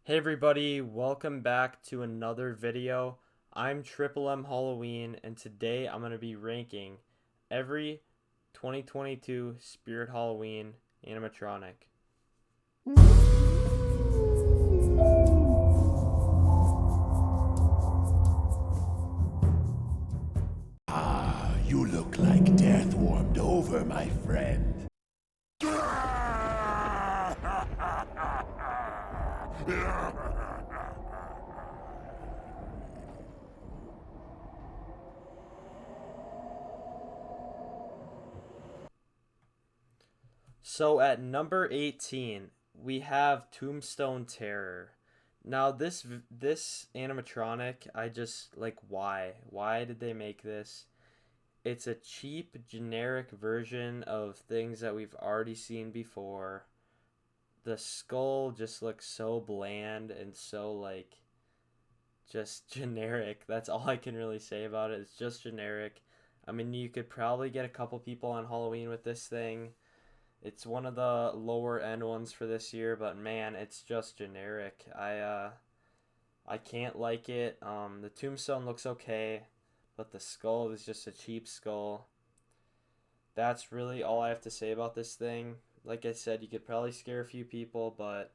Hey everybody, welcome back to another video. I'm Triple M Halloween and today I'm going to be ranking every 2022 Spirit Halloween animatronic. You look like death warmed over, my friend. So at number 18, we have Tombstone Terror. Now this animatronic, I just like why? Why did they make this? It's a cheap generic version of things that we've already seen before. The skull just looks so bland and so like just generic. That's all I can really say about it. It's just generic. I mean, you could probably get a couple people on Halloween with this thing. It's one of the lower end ones for this year, but man, it's just generic. I can't like it. The tombstone looks okay, but the skull is just a cheap skull. That's really all I have to say about this thing. Like I said, you could probably scare a few people, but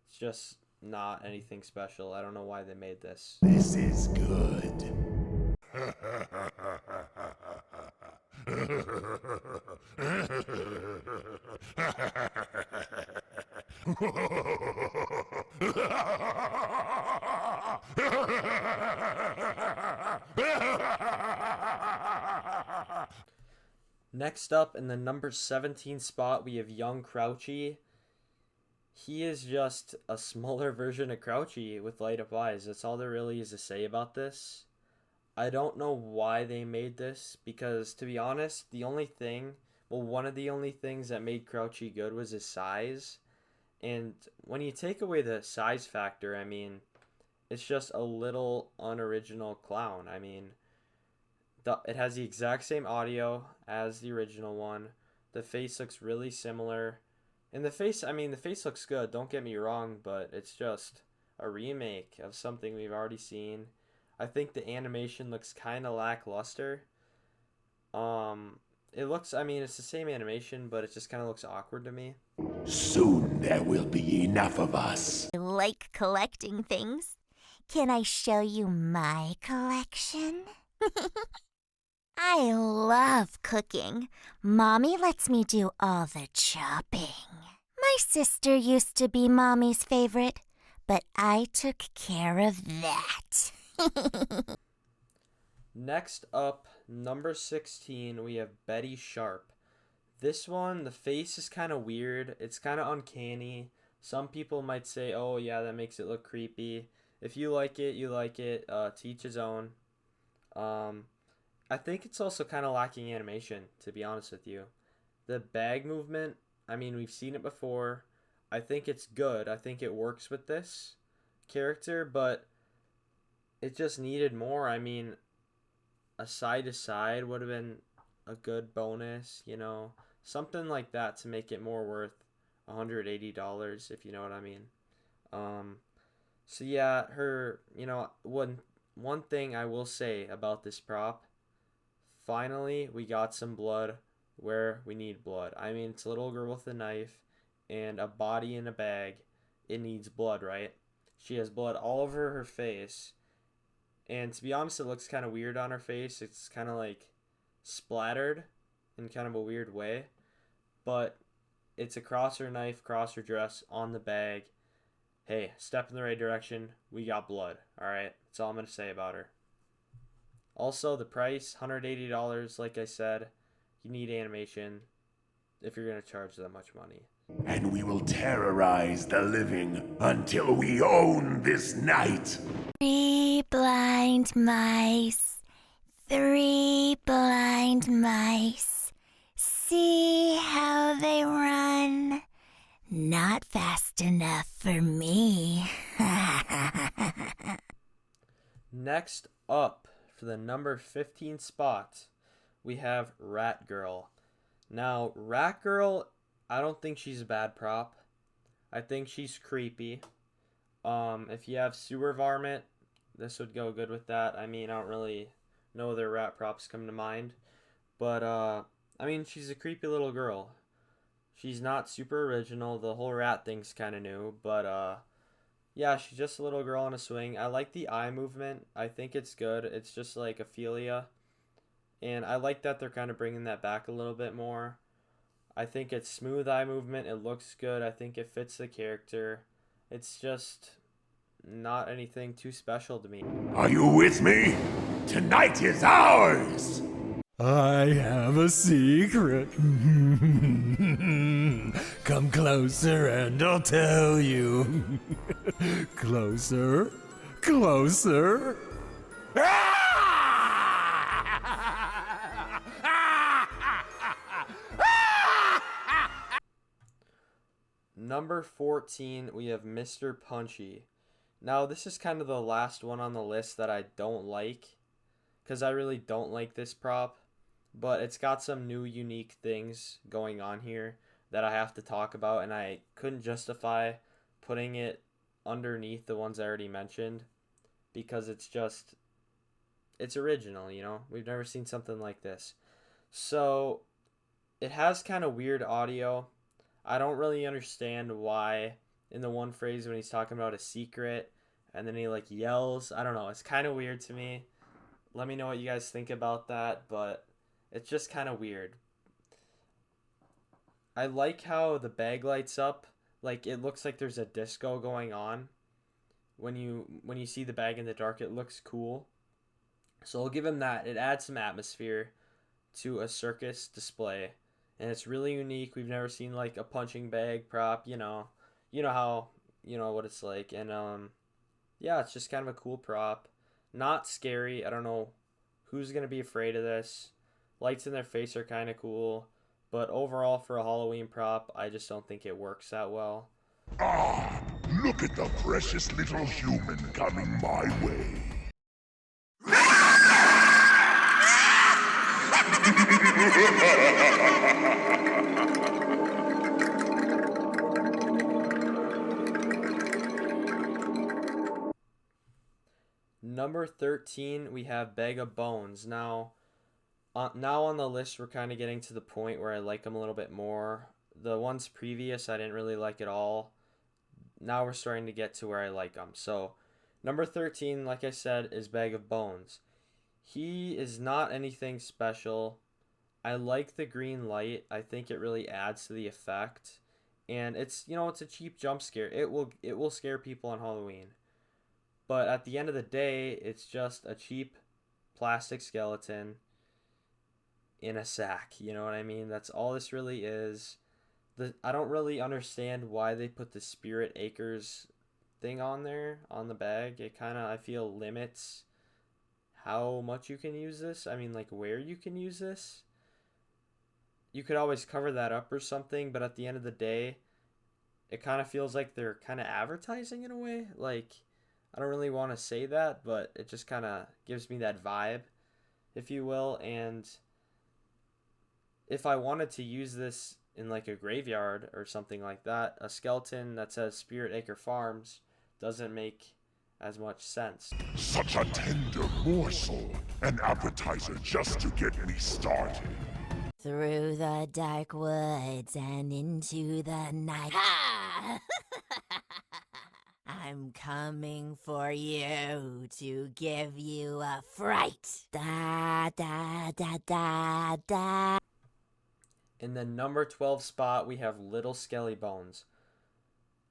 it's just not anything special. I don't know why they made this. This is good. Next up in the number 17 spot, we have young Crouchy. He is just a smaller version of Crouchy with light up eyes. That's all there really is to say about this. I don't know why they made this because, to be honest, one of the only things that made Crouchy good was his size. And when you take away the size factor, I mean, it's just a little unoriginal clown. I mean, it has the exact same audio as the original one. The face looks really similar. And the face looks good, don't get me wrong, but it's just a remake of something we've already seen. I think the animation looks kind of lackluster. I mean, it's the same animation, but it just kind of looks awkward to me. Soon there will be enough of us. I like collecting things. Can I show you my collection? I love cooking. Mommy lets me do all the chopping. My sister used to be Mommy's favorite, but I took care of that. Next up, number 16, we have Betty Sharp. This one, the face is kind of weird. It's kind of uncanny. Some people might say, oh, yeah, that makes it look creepy. If you like it, you like it. To each his own. I think it's also kind of lacking animation, to be honest with you. The bag movement, I mean, we've seen it before. I think it's good. I think it works with this character, but it just needed more. I mean, a side to side would have been a good bonus, something like that to make it more worth $180, if you know what I mean. Um, so yeah, one thing I will say about this prop, finally we got some blood where we need blood. I mean, it's a little girl with a knife and a body in a bag. It needs blood, right? She has blood all over her face. And to be honest, it looks kind of weird on her face. It's kind of like splattered in kind of a weird way. But it's a crosser knife, crosser dress on the bag. Hey, step in the right direction. We got blood. All right. That's all I'm going to say about her. Also, the price, $180. Like I said, you need animation if you're going to charge that much money. And we will terrorize the living until we own this night. 3 blind mice, 3 blind mice. See how they run? Not fast enough for me. Next up, for the number 15 spot, we have Rat Girl. Now, Rat Girl, I don't think she's a bad prop. I think she's creepy. If you have sewer varmint, this would go good with that. I mean, I don't really know other rat props come to mind, but I mean, she's a creepy little girl. She's not super original. The whole rat thing's kind of new, but yeah, she's just a little girl on a swing. I like the eye movement. I think it's good. It's just like Ophelia, and I like that they're kind of bringing that back a little bit more. I think it's smooth eye movement. It looks good. I think it fits the character. It's just not anything too special to me. Are you with me? Tonight is ours! I have a secret. Come closer and I'll tell you. Closer, closer. Number 14, we have Mr. Punchy. Now, this is kind of the last one on the list that I don't like, because I really don't like this prop, but it's got some new unique things going on here that I have to talk about, and I couldn't justify putting it underneath the ones I already mentioned, because it's original, you know? We've never seen something like this. So, it has kind of weird audio. I don't really understand why in the one phrase when he's talking about a secret and then he like yells. I don't know. It's kind of weird to me. Let me know what you guys think about that, but it's just kind of weird. I like how the bag lights up. Like it looks like there's a disco going on. When you see the bag in the dark, it looks cool. So I'll give him that. It adds some atmosphere to a circus display. And it's really unique. We've never seen like a punching bag prop, you know how, what it's like. And yeah, it's just kind of a cool prop. Not scary. I don't know who's going to be afraid of this. Lights in their face are kind of cool, but overall for a Halloween prop, I just don't think it works that well. Ah, look at the precious little human coming my way. Number 13, we have Bag of Bones. Now on the list, we're kind of getting to the point where I like them a little bit more. The ones previous, I didn't really like at all. Now we're starting to get to where I like them. So, number 13, like I said, is Bag of Bones. He is not anything special. I like the green light. I think it really adds to the effect. And it's a cheap jump scare. It will scare people on Halloween. But at the end of the day, it's just a cheap plastic skeleton in a sack. You know what I mean? That's all this really is. I don't really understand why they put the Spirit Acres thing on there, on the bag. It kind of, I feel, limits how much you can use this. I mean, like, where you can use this. You could always cover that up or something, but at the end of the day, it kind of feels like they're kind of advertising in a way. Like, I don't really want to say that, but it just kind of gives me that vibe, if you will. And if I wanted to use this in like a graveyard or something like that, a skeleton that says Spirit Acre Farms doesn't make as much sense. Such a tender morsel, an appetizer just to get me started. Through the dark woods and into the night. Ha! I'm coming for you to give you a fright. Da da da da da. In the number 12 spot, we have Little Skelly Bones.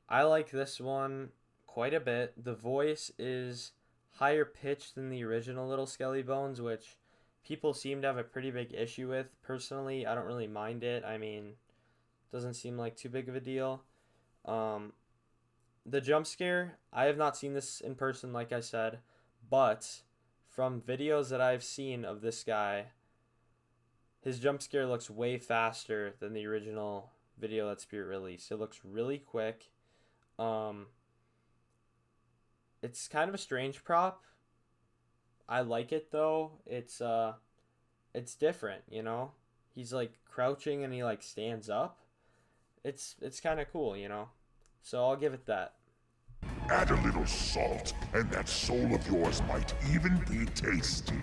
I like this one quite a bit. The voice is higher pitched than the original Little Skelly Bones, which people seem to have a pretty big issue with. Personally, I don't really mind it. I mean, doesn't seem like too big of a deal. The jump scare, I have not seen this in person, like I said, but from videos that I've seen of this guy, his jump scare looks way faster than the original video that Spirit released. It looks really quick. It's kind of a strange prop. I like it though. It's different, you know? He's like crouching and he like stands up. It's kind of cool, you know? So I'll give it that. Add a little salt, and that soul of yours might even be tasty.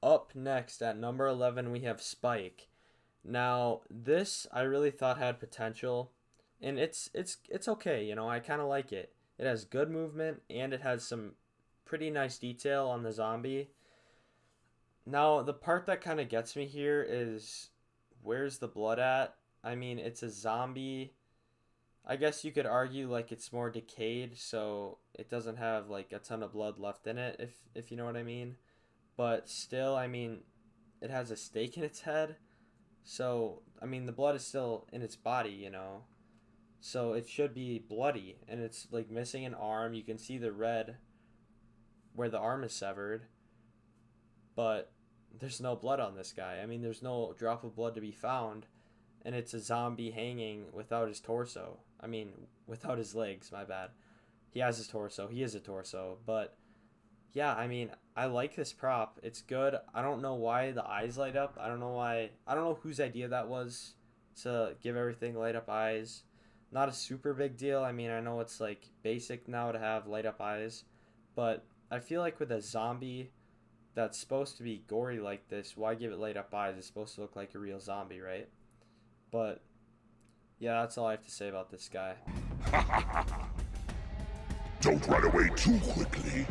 Up next at number 11 we have Spike. Now, this I really thought had potential, and it's okay, you know. I kind of like it. It has good movement and it has some pretty nice detail on the zombie. Now, the part that kind of gets me here is where's the blood at? I mean, it's a zombie. I guess you could argue like it's more decayed, so it doesn't have like a ton of blood left in it, if you know what I mean. But still, I mean, it has a stake in its head. So, I mean, the blood is still in its body, you know. So it should be bloody, and it's like missing an arm. You can see the red where the arm is severed, but there's no blood on this guy. I mean, there's no drop of blood to be found, and it's a zombie hanging without his torso. I mean, without his legs, my bad. He has his torso. He is a torso, but yeah, I mean, I like this prop. It's good. I don't know why the eyes light up. I don't know why. I don't know whose idea that was to give everything light up eyes. Not a super big deal. I mean, I know it's like basic now to have light up eyes, but I feel like with a zombie that's supposed to be gory like this, why give it light up eyes? It's supposed to look like a real zombie, right? But yeah, that's all I have to say about this guy. Don't run away too quickly.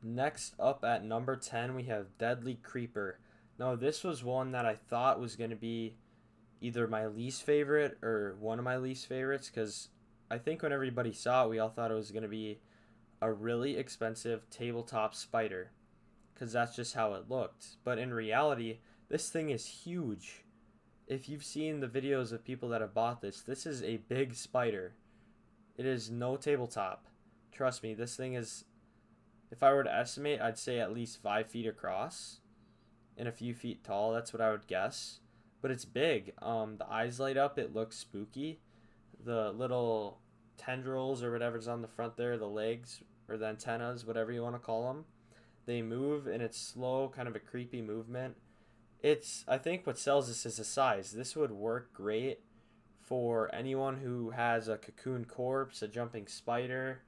Next up at number 10, we have Deadly Creeper. Now, this was one that I thought was going to be either my least favorite or one of my least favorites, because I think when everybody saw it, we all thought it was going to be a really expensive tabletop spider, because that's just how it looked. But in reality, this thing is huge. If you've seen the videos of people that have bought this, this is a big spider. It is no tabletop. Trust me, this thing is, if I were to estimate, I'd say at least 5 feet across and a few feet tall. That's what I would guess. But it's big. The eyes light up. It looks spooky. The little tendrils or whatever's on the front there, the legs or the antennas, whatever you want to call them, they move, and it's slow, kind of a creepy movement. I think what sells this is the size. This would work great for anyone who has a cocoon corpse, a jumping spider,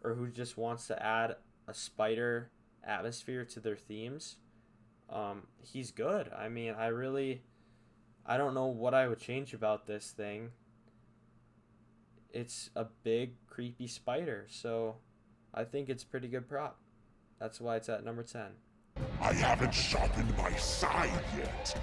or who just wants to add a spider atmosphere to their themes. He's good. I mean, I don't know what I would change about this thing. It's a big, creepy spider, so I think it's a pretty good prop. That's why it's at number 10. I haven't sharpened my scythe yet.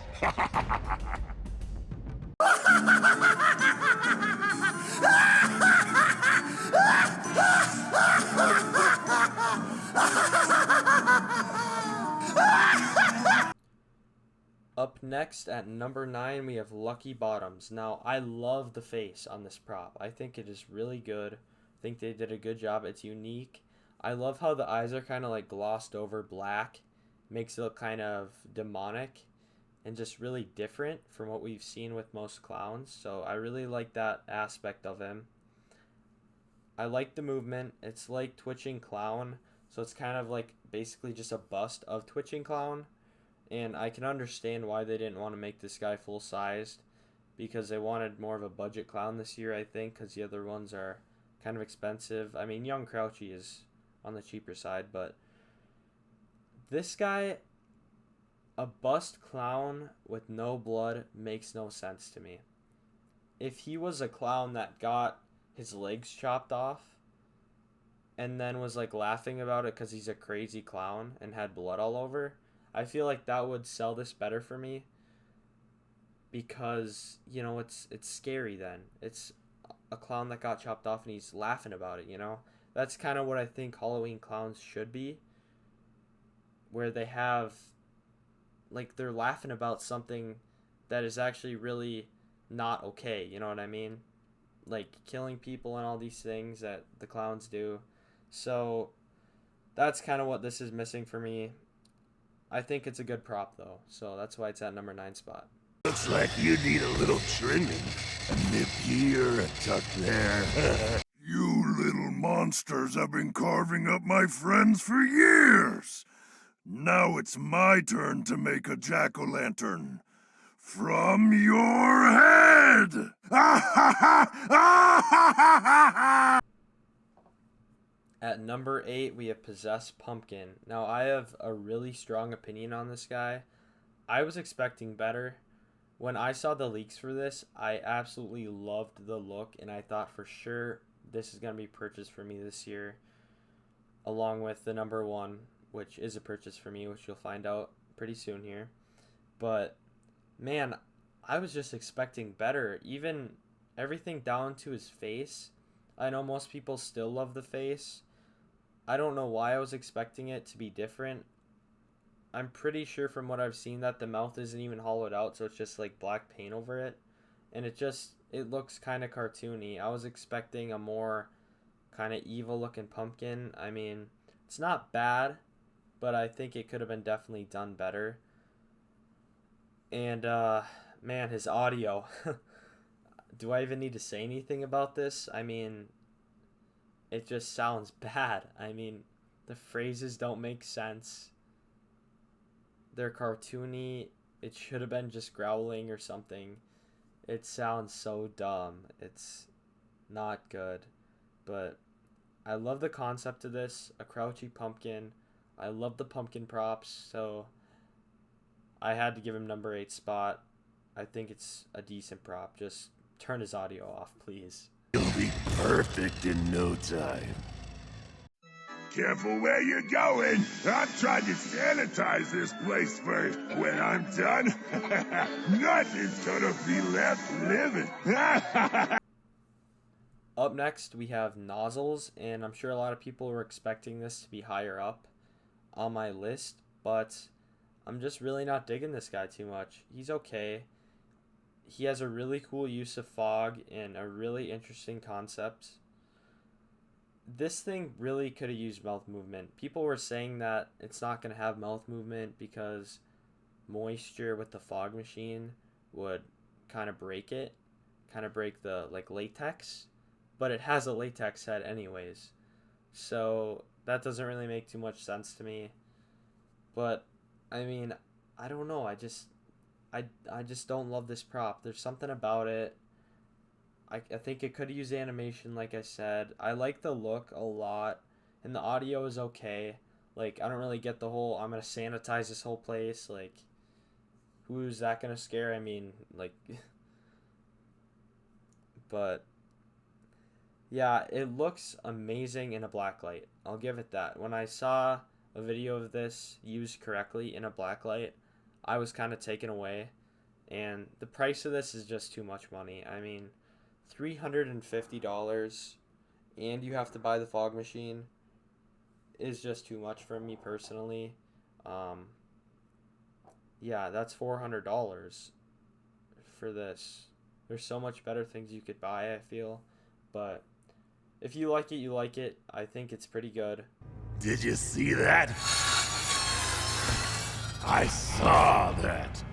Up next at number 9, we have Lucky Bottoms. Now, I love the face on this prop. I think it is really good. I think they did a good job. It's unique. I love how the eyes are kind of like glossed over black. Makes it look kind of demonic and just really different from what we've seen with most clowns. So I really like that aspect of him. I like the movement. It's like Twitching Clown. So it's kind of like basically just a bust of Twitching Clown. And I can understand why they didn't want to make this guy full-sized, because they wanted more of a budget clown this year, I think, because the other ones are kind of expensive. I mean, young Crouchy is on the cheaper side, but this guy, a bust clown with no blood, makes no sense to me. If he was a clown that got his legs chopped off and then was like laughing about it because he's a crazy clown and had blood all over, I feel like that would sell this better for me, because, you know, it's scary then. It's a clown that got chopped off and he's laughing about it, you know? That's kind of what I think Halloween clowns should be, where they have, like, they're laughing about something that is actually really not okay, you know what I mean? Like killing people and all these things that the clowns do. So that's kind of what this is missing for me. I think it's a good prop though, so that's why it's at number 9 spot. Looks like you need a little trimming. A nip here, a tuck there. You little monsters have been carving up my friends for years. Now it's my turn to make a jack-o'-lantern. From your head! At number 8, we have Possessed Pumpkin. Now, I have a really strong opinion on this guy. I was expecting better. When I saw the leaks for this, I absolutely loved the look, and I thought for sure this is going to be purchased for me this year, along with the number 1, which is a purchase for me, which you'll find out pretty soon here. But, man, I was just expecting better. Even everything down to his face. I know most people still love the face. I don't know why I was expecting it to be different. I'm pretty sure from what I've seen that the mouth isn't even hollowed out, so it's just like black paint over it. And it looks kind of cartoony. I was expecting a more kind of evil looking pumpkin. I mean, it's not bad, but I think it could have been definitely done better. And, man, his audio. Do I even need to say anything about this? I mean, it just sounds bad. I mean, the phrases don't make sense. They're cartoony. It should have been just growling or something. It sounds so dumb. It's not good. But I love the concept of this. A Crouchy pumpkin. I love the pumpkin props. So I had to give him number 8 spot. I think it's a decent prop. Just turn his audio off, please. You'll be perfect in no time. Careful where you're going. I'm trying to sanitize this place first. When I'm done, nothing's gonna be left living. Up next, we have Nozzles, and I'm sure a lot of people were expecting this to be higher up on my list, but I'm just really not digging this guy too much. He's okay. He has a really cool use of fog and a really interesting concept. This thing really could have used mouth movement. People were saying that it's not going to have mouth movement because moisture with the fog machine would kind of break it, kind of break the latex, but it has a latex head anyways. So that doesn't really make too much sense to me. But I mean, I don't know. I just don't love this prop. There's something about it. I think it could use animation, like I said. I like the look a lot, and the audio is okay. Like, I don't really get the whole, I'm going to sanitize this whole place. Like, who's that going to scare? I mean, like, but, yeah, it looks amazing in a black light. I'll give it that. When I saw a video of this used correctly in a black light, I was kind of taken away. And the price of this is just too much money. I mean, $350 and you have to buy the fog machine is just too much for me personally. Yeah, that's $400 for this. There's so much better things you could buy, I feel. But if you like it, you like it. I think it's pretty good. Did you see that? I saw that.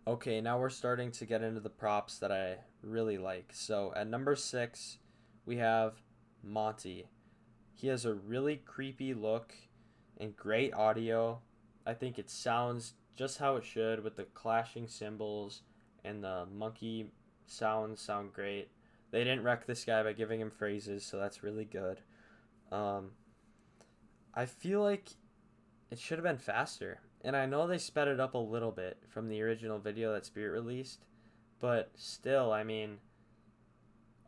Okay, now we're starting to get into the props that I really like. So at number 6, we have Monty. He has a really creepy look and great audio. I think it sounds just how it should with the clashing cymbals, and the monkey sounds sound great. They didn't wreck this guy by giving him phrases, so that's really good. I feel like it should have been faster. And I know they sped it up a little bit from the original video that Spirit released, but still, I mean,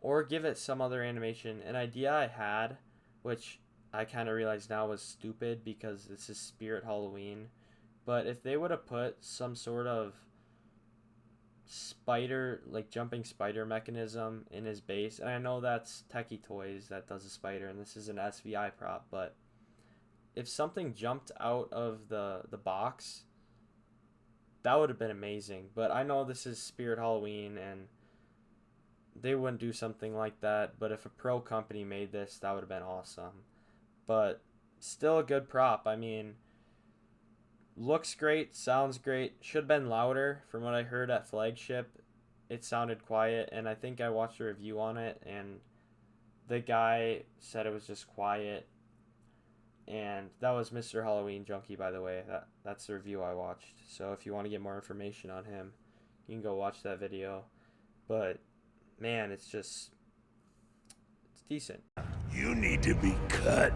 or give it some other animation. An idea I had, which I kind of realize now was stupid because this is Spirit Halloween, but if they would have put some sort of spider, like jumping spider mechanism in his base. And I know that's Techie Toys that does a spider, and this is an SVI prop, but if something jumped out of the box, that would have been amazing. But I know this is Spirit Halloween, and they wouldn't do something like that. But if a pro company made this, that would have been awesome. But still a good prop. I mean, looks great, sounds great. Should have been louder. From what I heard at Flagship, it sounded quiet, and I think I watched a review on it, and the guy said it was just quiet. And that was Mr. Halloween Junkie, by the way. That's the review I watched. So if you want to get more information on him, you can go watch that video. But man, it's decent. You need to be cut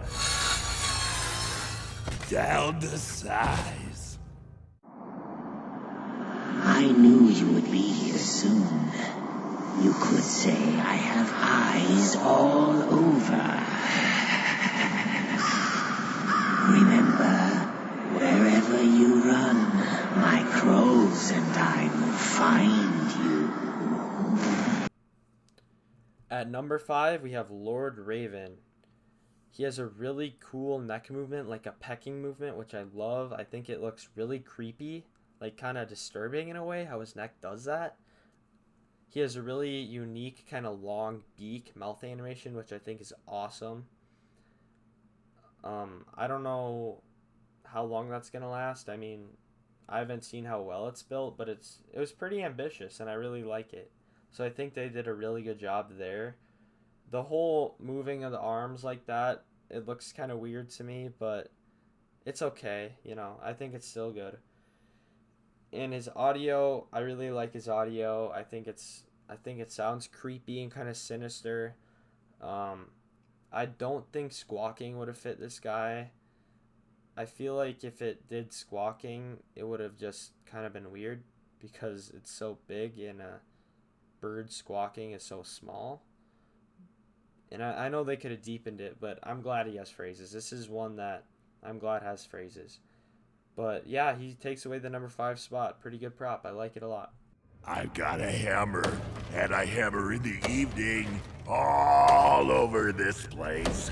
down to size. I knew you would be here soon. You could say I have eyes all over. Remember, wherever you run, my crows and I will find you. At number 5, we have Lord Raven. He has a really cool neck movement, like a pecking movement, which I love. I think it looks really creepy, like kind of disturbing in a way, how his neck does that. He has a really unique kind of long beak mouth animation, which I think is awesome. I don't know how long that's gonna last. I mean, I haven't seen how well it's built, but it was pretty ambitious, and I really like it. So I think they did a really good job there. The whole moving of the arms like that, it looks kind of weird to me, but it's okay. You know, I think it's still good. And his audio, I really like his audio. I think it sounds creepy and kind of sinister. I don't think squawking would have fit this guy. I feel like if it did squawking, it would have just kind of been weird because it's so big and a bird squawking is so small. And I know they could have deepened it, but I'm glad he has phrases. This is one that I'm glad has phrases. But yeah, he takes away the number 5 spot. Pretty good prop. I like it a lot. I've got a hammer, and I hammer in the evening all over this place.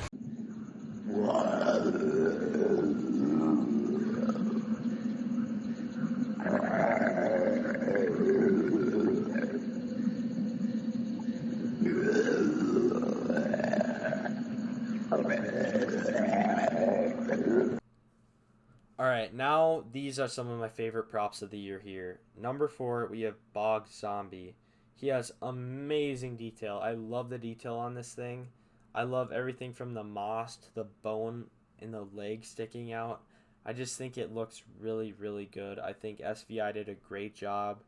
Alright, now these are some of my favorite props of the year here. Number 4, we have Bog Zombie. He has amazing detail. I love the detail on this thing. I love everything from the moss to the bone in the leg sticking out. I just think it looks really, really good. I think SVI did a great job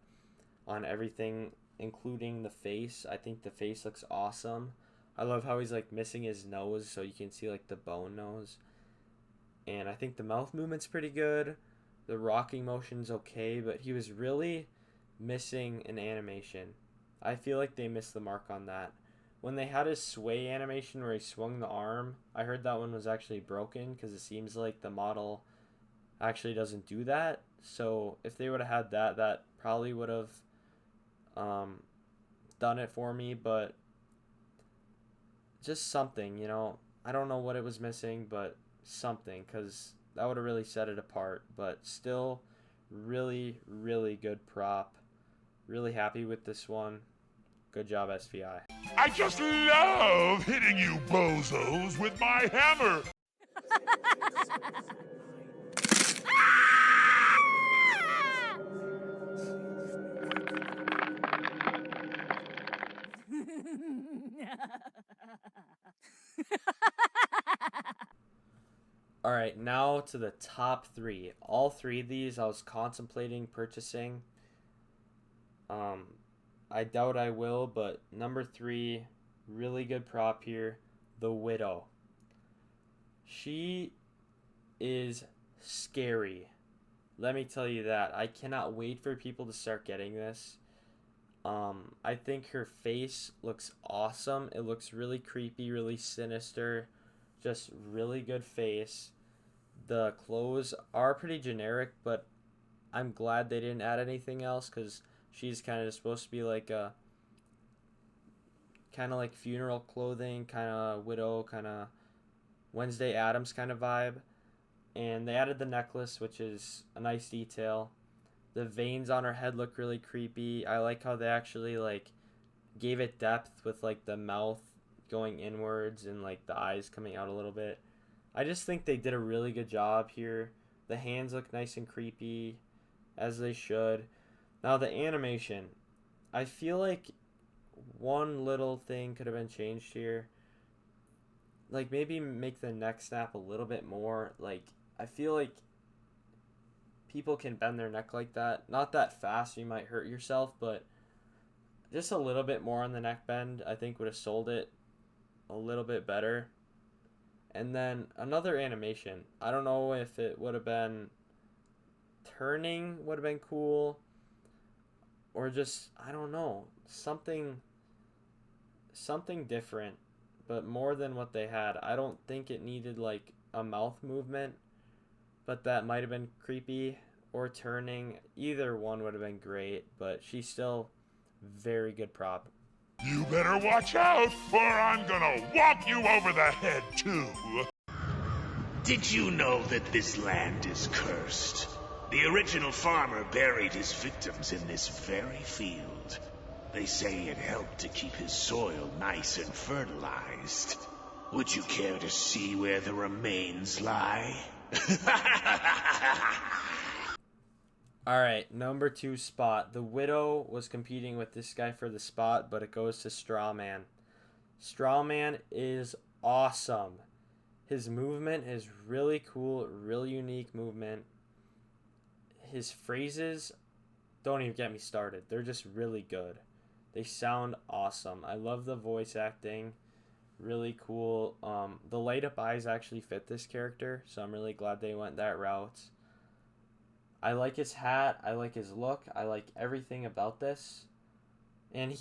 on everything, including the face. I think the face looks awesome. I love how he's like missing his nose so you can see like the bone nose. And I think the mouth movement's pretty good. The rocking motion's okay, but he was really missing an animation. I feel like they missed the mark on that. When they had his sway animation where he swung the arm, I heard that one was actually broken because it seems like the model actually doesn't do that. So if they would have had that, that probably would have done it for me, but just something, you know. I don't know what it was missing, but something, because that would have really set it apart. But still, really, really good prop. Really happy with this one. Good job, SVI. I just love hitting you bozos with my hammer. Alright, now to the top 3. All 3 of these I was contemplating purchasing. I doubt I will, but number 3, really good prop here, the Widow. She is scary. Let me tell you that. I cannot wait for people to start getting this. I think her face looks awesome. It looks really creepy, really sinister. Just really good face. The clothes are pretty generic, but I'm glad they didn't add anything else because She's kind of supposed to be like a kind of like funeral clothing, kind of widow, kind of Wednesday Addams kind of vibe. And they added the necklace, which is a nice detail. The veins on her head look really creepy. I like how they actually like gave it depth with like the mouth going inwards and like the eyes coming out a little bit. I just think they did a really good job here. The hands look nice and creepy, as they should. Now the animation, I feel like one little thing could have been changed here. Like maybe make the neck snap a little bit more. Like I feel like people can bend their neck like that. Not that fast, you might hurt yourself, but just a little bit more on the neck bend, I think would have sold it a little bit better. And then another animation. I don't know if it would have been turning would have been cool, or just I don't know, something different, but more than what they had. I don't think it needed like a mouth movement, but that might have been creepy, or turning. Either one would have been great, but she's still very good prop. You better watch out, or I'm gonna whop you over the head, too. Did you know that this land is cursed? The original farmer buried his victims in this very field. They say it helped to keep his soil nice and fertilized. Would you care to see where the remains lie? Alright, number 2 spot. The Widow was competing with this guy for the spot, but it goes to Strawman. Strawman is awesome. His movement is really cool, really unique movement. His phrases, don't even get me started. They're just really good. They sound awesome. I love the voice acting. Really cool. The light up eyes actually fit this character, so I'm really glad they went that route. I like his hat. I like his look. I like everything about this. And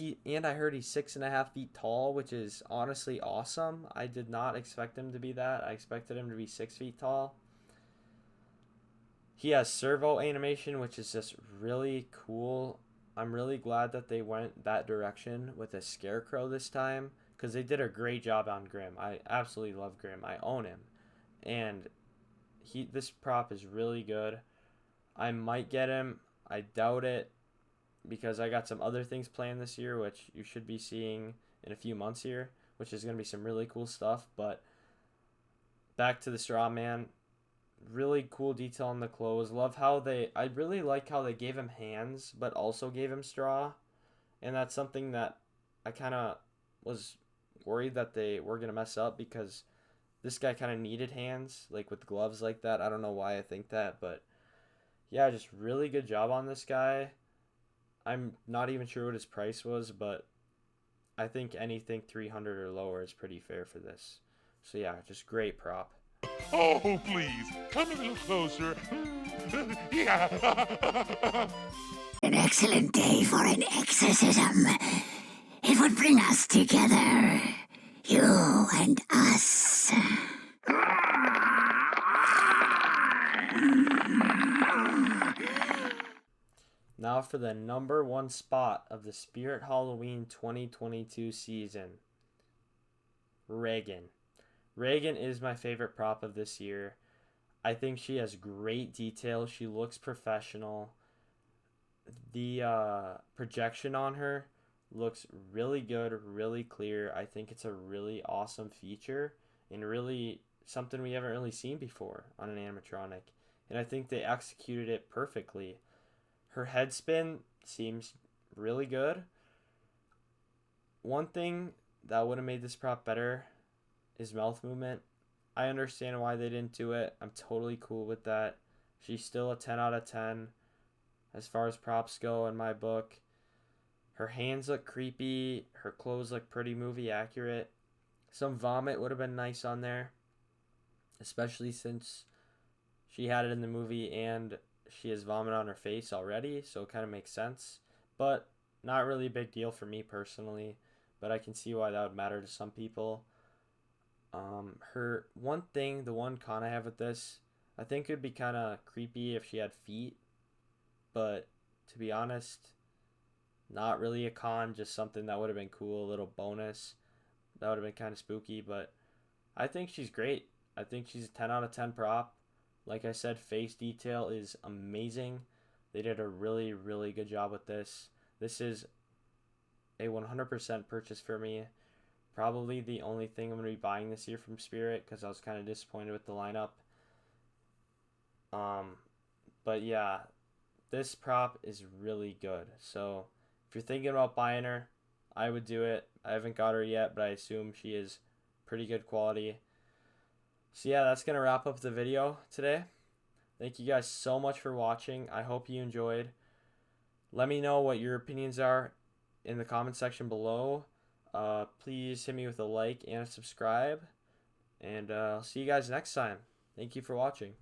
I heard he's 6.5 feet tall, which is honestly awesome. I did not expect him to be that. I expected him to be 6 feet tall. He has servo animation, which is just really cool. I'm really glad that they went that direction with a scarecrow this time, because they did a great job on Grim. I absolutely love Grim. I own him. And this prop is really good. I might get him. I doubt it, because I got some other things planned this year, which you should be seeing in a few months here, which is going to be some really cool stuff. But back to the Straw Man. Really cool detail on the clothes. I really like how they gave him hands, but also gave him straw. And that's something that I kind of was worried that they were going to mess up, because this guy kind of needed hands, like with gloves like that. I don't know why I think that, but yeah, just really good job on this guy. I'm not even sure what his price was, but I think anything 300 or lower is pretty fair for this. So yeah, just great prop. Oh, please, come a little closer. Yeah. An excellent day for an exorcism. It would bring us together. You and us. Now for the number 1 spot of the Spirit Halloween 2022 season. Reagan. Reagan is my favorite prop of this year. I think she has great detail. She looks professional. The projection on her looks really good, really clear. I think it's a really awesome feature, and really something we haven't really seen before on an animatronic. And I think they executed it perfectly. Her head spin seems really good. One thing that would have made this prop better is mouth movement. I understand why they didn't do it. I'm totally cool with that. She's still a 10 out of 10 as far as props go in my book. Her hands look creepy. Her clothes look pretty movie accurate. Some vomit would have been nice on there, especially since she had it in the movie and she has vomit on her face already, so it kind of makes sense. But not really a big deal for me personally, but I can see why that would matter to some people. Her one thing, the one con I have with this, I think it would be kind of creepy if she had feet, but to be honest, Not really a con, just something that would have been cool, a little bonus. That would have been kind of spooky, but I think she's great. I think she's a 10 out of 10 prop. Like I said, face detail is amazing. They did a really, really good job with this. This is a 100% purchase for me. Probably the only thing I'm going to be buying this year from Spirit because I was kind of disappointed with the lineup. But yeah, this prop is really good. So if you're thinking about buying her, I would do it. I haven't got her yet, but I assume she is pretty good quality. So yeah, that's going to wrap up the video today. Thank you guys so much for watching. I hope you enjoyed. Let me know what your opinions are in the comment section below. Please hit me with a like and a subscribe. And I'll see you guys next time. Thank you for watching.